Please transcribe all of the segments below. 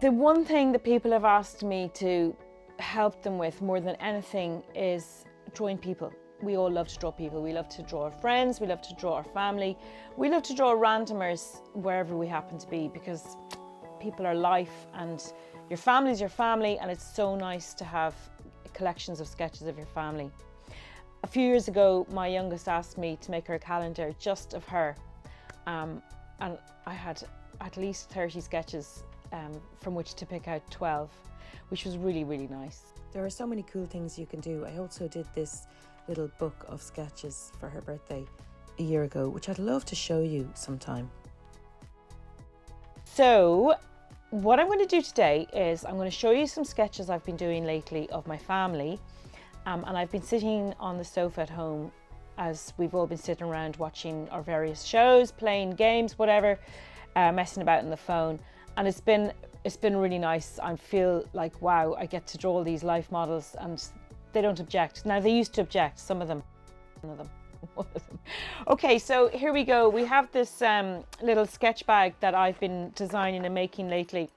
The one thing that people have asked me to help them with more than anything is drawing people. We all love to draw people. We love to draw our friends, we love to draw our family, we love to draw randomers wherever we happen to be, because people are life and your family is your family, and it's so nice to have collections of sketches of your family. A few years ago, my youngest asked me to make her a calendar just of her, and I had at least 30 sketches from which to pick out 12, which was really, really nice. There are so many cool things you can do. I also did this little book of sketches for her birthday a year ago, which I'd love to show you sometime. So what I'm going to do today is I'm going to show you some sketches I've been doing lately of my family, and I've been sitting on the sofa at home as we've all been sitting around watching our various shows, playing games, whatever, messing about on the phone, and it's been really nice. I feel like, wow, I get to draw all these life models and they don't object. Now, they used to object, some of them, one of them. Okay, so here we go. We have this little sketch bag that I've been designing and making lately.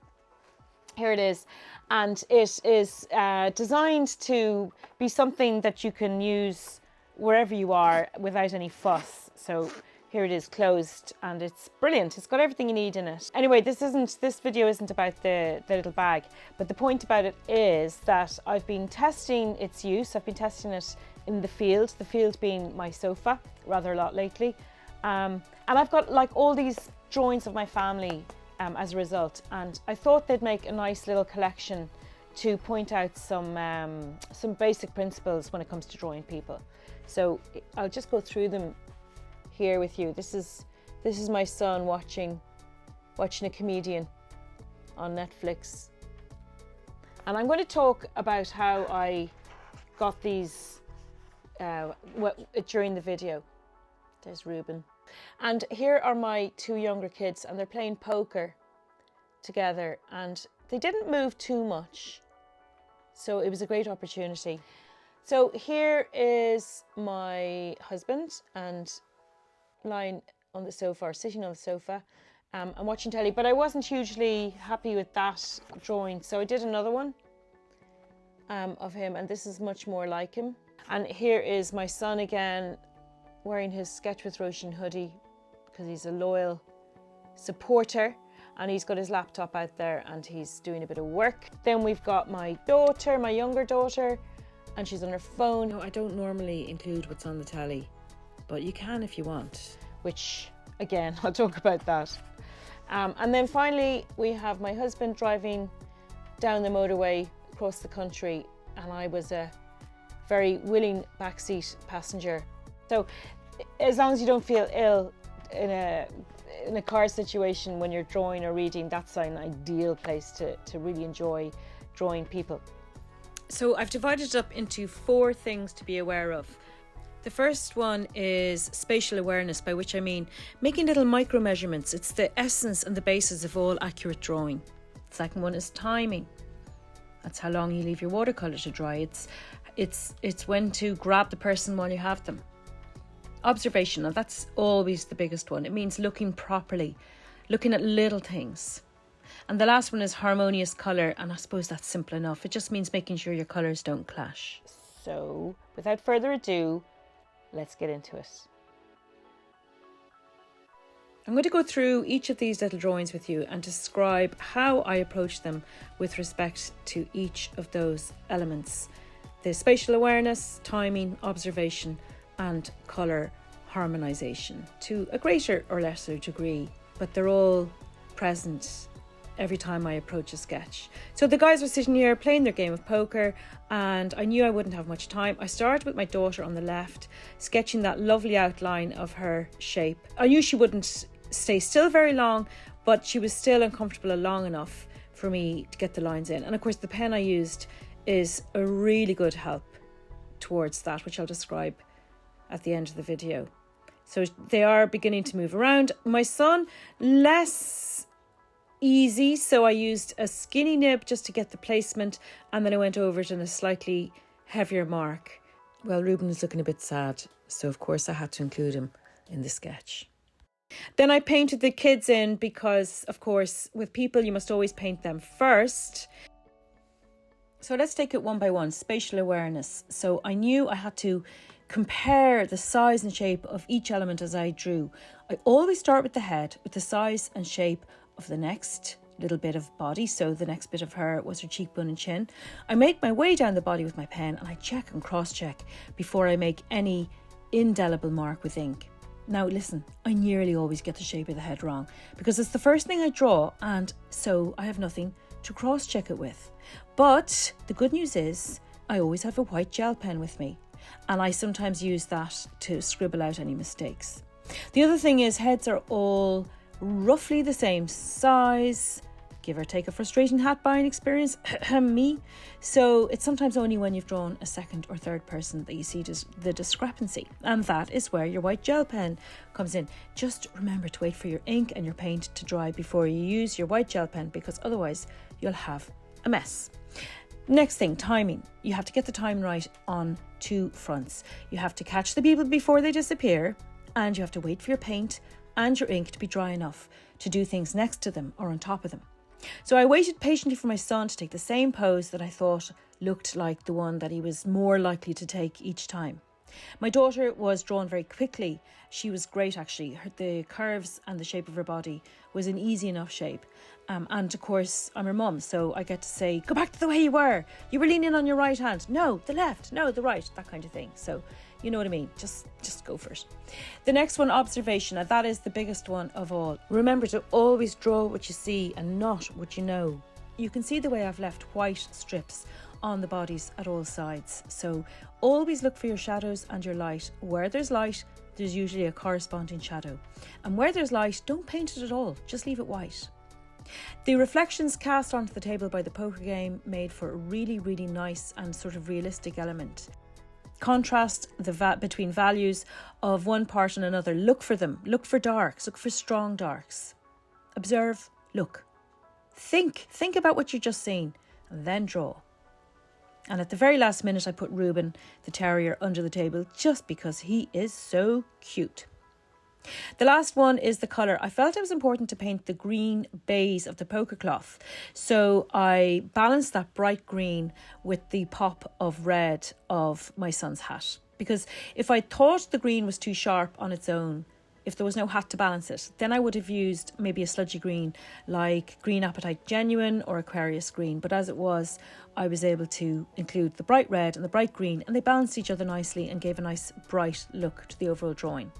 Here it is, and it is designed to be something that you can use wherever you are without any fuss. So here it is, closed, and it's brilliant. It's got everything you need in it. Anyway, this video isn't about the little bag, but the point about it is that I've been testing its use. I've been testing it in the field being my sofa rather a lot lately. And I've got like all these drawings of my family as a result, and I thought they'd make a nice little collection to point out some basic principles when it comes to drawing people. So I'll just go through them here with you. This is my son watching a comedian on Netflix, and I'm going to talk about how I got these during the video. There's Ruben, and here are my two younger kids, and they're playing poker together, and they didn't move too much, so it was a great opportunity. So here is my husband, and lying on the sofa, or sitting on the sofa, and watching telly, but I wasn't hugely happy with that drawing, so I did another one of him, and this is much more like him. And here is my son again, wearing his Sketch with Roisin hoodie, because he's a loyal supporter, and he's got his laptop out there and he's doing a bit of work. Then we've got my daughter, my younger daughter, and she's on her phone. No, I don't normally include what's on the telly, but you can if you want. Which, again, I'll talk about that. And then finally, we have my husband driving down the motorway across the country, and I was a very willing backseat passenger. So as long as you don't feel ill in a car situation when you're drawing or reading, that's an ideal place to really enjoy drawing people. So I've divided it up into 4 things to be aware of. The first one is spatial awareness, by which I mean making little micro measurements. It's the essence and the basis of all accurate drawing. The second one is timing. That's how long you leave your watercolour to dry. It's when to grab the person while you have them. Observation, and that's always the biggest one. It means looking properly, looking at little things. And the last one is harmonious colour, and I suppose that's simple enough. It just means making sure your colours don't clash. So without further ado, let's get into it. I'm going to go through each of these little drawings with you and describe how I approach them with respect to each of those elements. The spatial awareness, timing, observation, and colour harmonisation to a greater or lesser degree, but they're all present every time I approach a sketch. So the guys were sitting here playing their game of poker, and I knew I wouldn't have much time. I started with my daughter on the left, sketching that lovely outline of her shape. I knew she wouldn't stay still very long, but she was still uncomfortable long enough for me to get the lines in. And of course the pen I used is a really good help towards that, which I'll describe at the end of the video. So they are beginning to move around. My son, less easy, so I used a skinny nib just to get the placement, and then I went over it in a slightly heavier mark. Well, Ruben was looking a bit sad, so of course I had to include him in the sketch. Then I painted the kids in because, of course, with people you must always paint them first. So let's take it one by one. Spatial awareness. So I knew I had to compare the size and shape of each element as I drew. I always start with the head, with the size and shape of the next little bit of body. So the next bit of her was her cheekbone and chin. I make my way down the body with my pen and I check and cross-check before I make any indelible mark with ink. Now listen, I nearly always get the shape of the head wrong because it's the first thing I draw, and so I have nothing to cross-check it with. But the good news is I always have a white gel pen with me, and I sometimes use that to scribble out any mistakes. The other thing is heads are all roughly the same size, give or take a frustrating hat buying experience, me. So it's sometimes only when you've drawn a second or third person that you see the discrepancy. And that is where your white gel pen comes in. Just remember to wait for your ink and your paint to dry before you use your white gel pen, because otherwise you'll have a mess. Next thing, timing. You have to get the time right on two fronts. You have to catch the people before they disappear, and you have to wait for your paint and your ink to be dry enough to do things next to them or on top of them. So I waited patiently for my son to take the same pose that I thought looked like the one that he was more likely to take each time. My daughter was drawn very quickly. She was great actually. The curves and the shape of her body was an easy enough shape. And of course I'm her mum, so I get to say, go back to the way you were. You were leaning on your right hand. No, the left. No, the right. That kind of thing. So you know what I mean. Just go for it. The next one, observation. And that is the biggest one of all. Remember to always draw what you see and not what you know. You can see the way I've left white strips on the bodies at all sides. So always look for your shadows and your light. Where there's light, there's usually a corresponding shadow. And where there's light, don't paint it at all. Just leave it white. The reflections cast onto the table by the poker game made for a really, really nice and sort of realistic element. Contrast between values of one part and another. Look for them. Look for darks. Look for strong darks. Observe. Look. Think about what you've just seen, and then draw. And at the very last minute I put Reuben, the terrier, under the table just because he is so cute. The last one is the colour. I felt it was important to paint the green baize of the poker cloth. So I balanced that bright green with the pop of red of my son's hat. Because if I thought the green was too sharp on its own, if there was no hat to balance it, then I would have used maybe a sludgy green like Green Apatite Genuine or Aquarius Green. But as it was, I was able to include the bright red and the bright green, and they balanced each other nicely and gave a nice bright look to the overall drawing.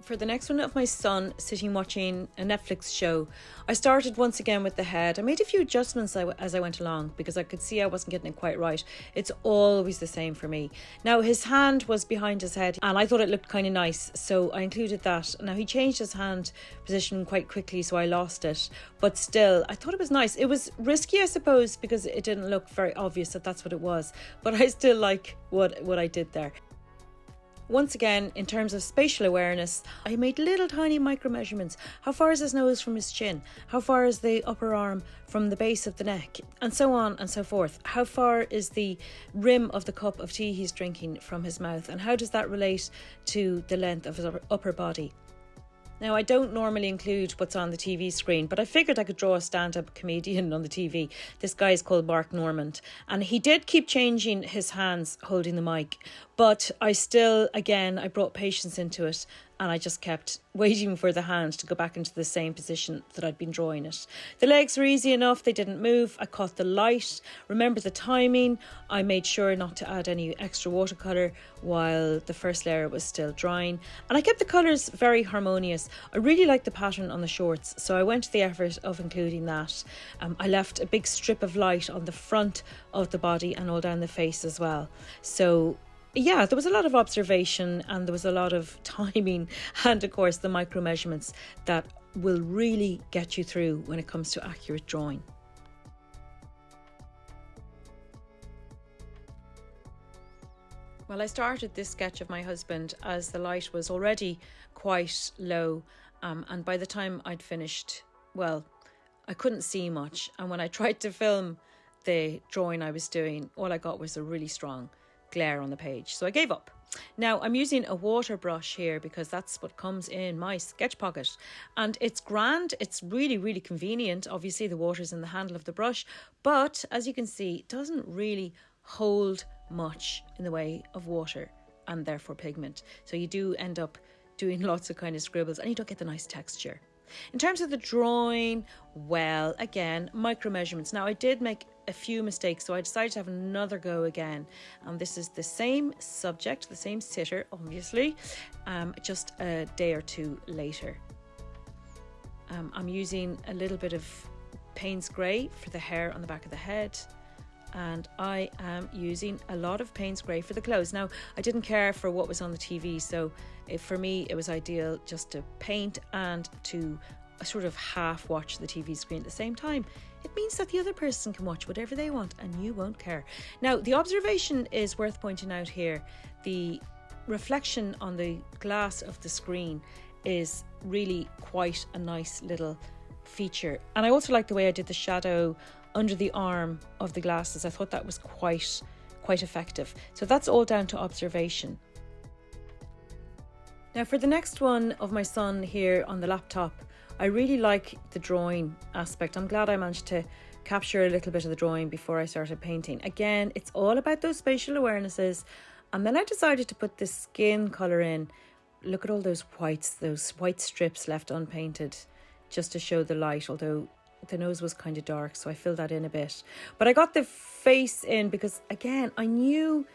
For the next one of my son sitting watching a Netflix show, I started once again with the head. I made a few adjustments as I went along because I could see I wasn't getting it quite right. It's always the same for me. Now his hand was behind his head and I thought it looked kind of nice, so I included that. Now he changed his hand position quite quickly, so I lost it, but still I thought it was nice. It was risky, I suppose, because it didn't look very obvious that that's what it was, but I still like what I did there. Once again, in terms of spatial awareness, I made little tiny micro measurements. How far is his nose from his chin? How far is the upper arm from the base of the neck? And so on and so forth. How far is the rim of the cup of tea he's drinking from his mouth? And how does that relate to the length of his upper body? Now, I don't normally include what's on the TV screen, but I figured I could draw a stand-up comedian on the TV. This guy is called Mark Normand, and he did keep changing his hands holding the mic, but I brought patience into it, and I just kept waiting for the hand to go back into the same position that I'd been drawing it. The legs were easy enough, they didn't move. I caught the light, remember the timing. I made sure not to add any extra watercolour while the first layer was still drying. And I kept the colours very harmonious. I really liked the pattern on the shorts, so I went to the effort of including that. I left a big strip of light on the front of the body and all down the face as well. So yeah, there was a lot of observation and there was a lot of timing and of course the micro measurements that will really get you through when it comes to accurate drawing. Well, I started this sketch of my husband as the light was already quite low, and by the time I'd finished, well, I couldn't see much, and when I tried to film the drawing I was doing, all I got was a really strong glare on the page, so I gave up. Now I'm using a water brush here because that's what comes in my sketch pocket, and it's grand. It's really, really convenient. Obviously the water's in the handle of the brush, but as you can see, it doesn't really hold much in the way of water and therefore pigment. So you do end up doing lots of kind of scribbles and you don't get the nice texture. In terms of the drawing, well, again, micro measurements. Now I did make a few mistakes, so I decided to have another go again. And this is the same subject, the same sitter, obviously, just a day or two later. I'm using a little bit of Payne's Grey for the hair on the back of the head. And I am using a lot of Payne's Grey for the clothes. Now, I didn't care for what was on the TV, so for me, it was ideal just to paint and to sort of half watch the TV screen at the same time. It means that the other person can watch whatever they want and you won't care. Now, the observation is worth pointing out here. The reflection on the glass of the screen is really quite a nice little feature. And I also like the way I did the shadow under the arm of the glasses. I thought that was quite effective. So that's all down to observation. Now for the next one of my son here on the laptop, I really like the drawing aspect. I'm glad I managed to capture a little bit of the drawing before I started painting. Again, it's all about those spatial awarenesses. And then I decided to put the skin colour in. Look at all those whites, those white strips left unpainted just to show the light, although the nose was kind of dark, so I filled that in a bit. But I got the face in because, again, I knew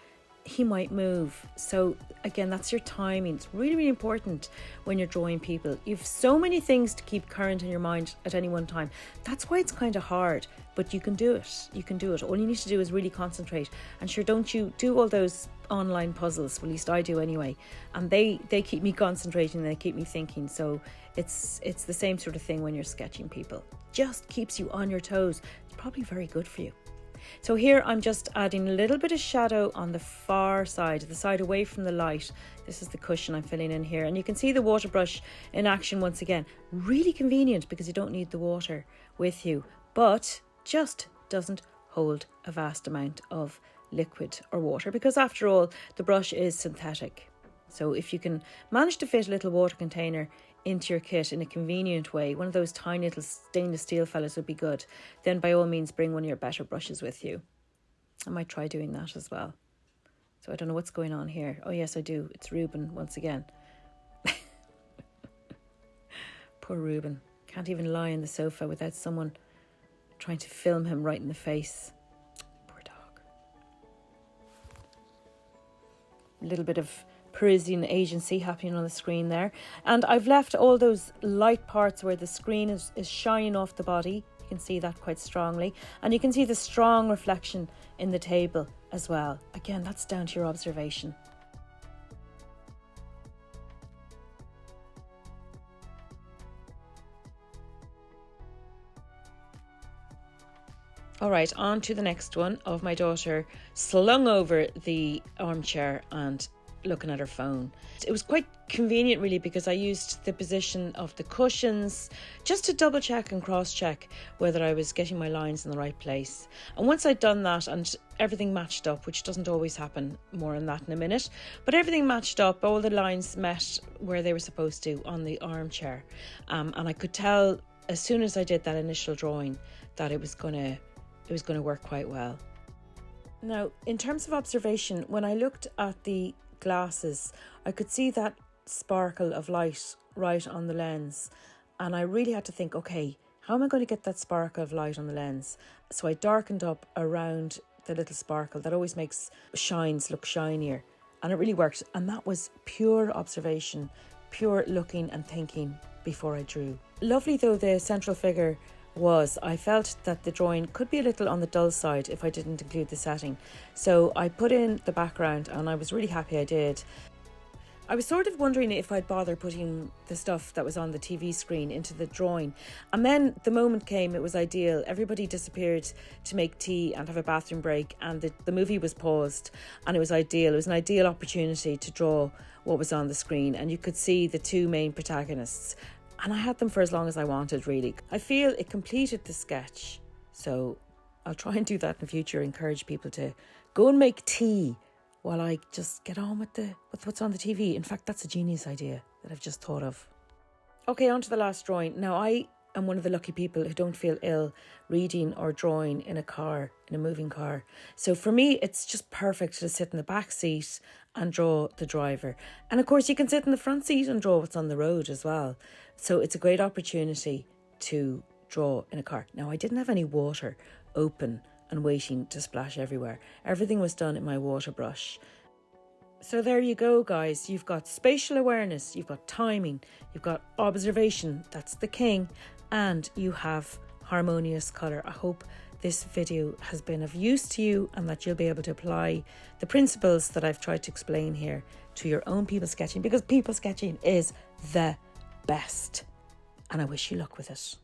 he might move. So again, that's your timing. It's really, really important when you're drawing people. You've so many things to keep current in your mind at any one time. That's why it's kind of hard, but you can do it. You can do it. All you need to do is really concentrate. And sure, don't you do all those online puzzles? Well, at least I do anyway. And they keep me concentrating, they keep me thinking. So it's the same sort of thing when you're sketching people. Just keeps you on your toes. It's probably very good for you. So here I'm just adding a little bit of shadow on the far side, the side away from the light. This is the cushion I'm filling in here. And you can see the water brush in action once again. Really convenient because you don't need the water with you, but just doesn't hold a vast amount of liquid or water because after all, the brush is synthetic. So if you can manage to fit a little water container into your kit in a convenient way, one of those tiny little stainless steel fellas would be good, then by all means bring one of your better brushes with you. I might try doing that as well. So I don't know what's going on here. Oh yes, I do. It's Reuben once again. Poor Reuben. Can't even lie on the sofa without someone trying to film him right in the face. Poor dog. A little bit of Parisian agency happening on the screen there, and I've left all those light parts where the screen is shining off the body. You can see that quite strongly, and you can see the strong reflection in the table as well. Again, that's down to your observation. All right, on to the next one of my daughter slung over the armchair and looking at her phone. It was quite convenient really because I used the position of the cushions just to double check and cross check whether I was getting my lines in the right place. And once I'd done that and everything matched up, which doesn't always happen, more on that in a minute, but everything matched up, all the lines met where they were supposed to on the armchair. And I could tell as soon as I did that initial drawing that it was going to work quite well. Now, in terms of observation, when I looked at the glasses, I could see that sparkle of light right on the lens, and I really had to think, okay, how am I going to get that sparkle of light on the lens? So I darkened up around the little sparkle. That always makes shines look shinier, and it really worked. And that was pure observation, pure looking and thinking before I drew. Lovely though the central figure was, I felt that the drawing could be a little on the dull side if I didn't include the setting. So I put in the background and I was really happy I did. I was sort of wondering if I'd bother putting the stuff that was on the TV screen into the drawing. And then the moment came, it was ideal. Everybody disappeared to make tea and have a bathroom break, and the movie was paused, and it was ideal. It was an ideal opportunity to draw what was on the screen, and you could see the two main protagonists. And I had them for as long as I wanted, really. I feel it completed the sketch. So I'll try and do that in the future, encourage people to go and make tea while I just get on with what's on the TV. In fact, that's a genius idea that I've just thought of. Okay, on to the last drawing. Now, I am one of the lucky people who don't feel ill reading or drawing in a car, in a moving car. So for me, it's just perfect to sit in the back seat and draw the driver. And of course, you can sit in the front seat and draw what's on the road as well. So it's a great opportunity to draw in a car. Now, I didn't have any water open and waiting to splash everywhere. Everything was done in my water brush. So there you go, guys. You've got spatial awareness, you've got timing, you've got observation, that's the king, and you have harmonious colour. I hope this video has been of use to you and that you'll be able to apply the principles that I've tried to explain here to your own people sketching, because people sketching is the best. And I wish you luck with it.